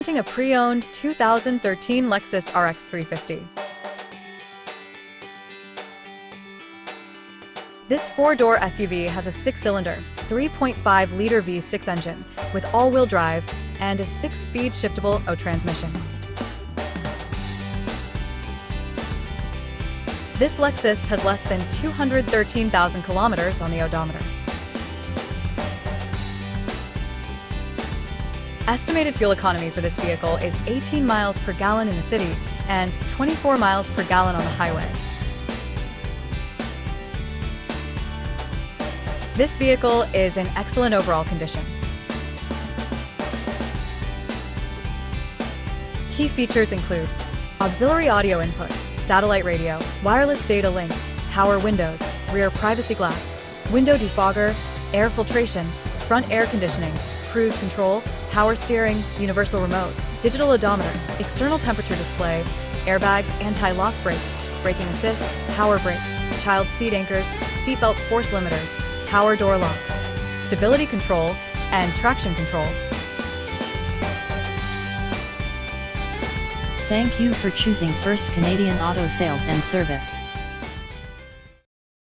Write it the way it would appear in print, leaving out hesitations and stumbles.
A pre-owned 2013 Lexus RX 350. This four-door SUV has a 6-cylinder, 3.5-liter V6 engine with all-wheel drive and a 6-speed shiftable auto transmission. This Lexus has less than 213,000 kilometers on the odometer. Estimated fuel economy for this vehicle is 18 miles per gallon in the city and 24 miles per gallon on the highway. This vehicle is in excellent overall condition. Key features include auxiliary audio input, satellite radio, wireless data link, power windows, rear privacy glass, window defogger, air filtration, front air conditioning, cruise control, power steering, universal remote, digital odometer, external temperature display, airbags, anti-lock brakes, braking assist, power brakes, child seat anchors, seatbelt force limiters, power door locks, stability control, and traction control. Thank you for choosing First Canadian Auto Sales and Service.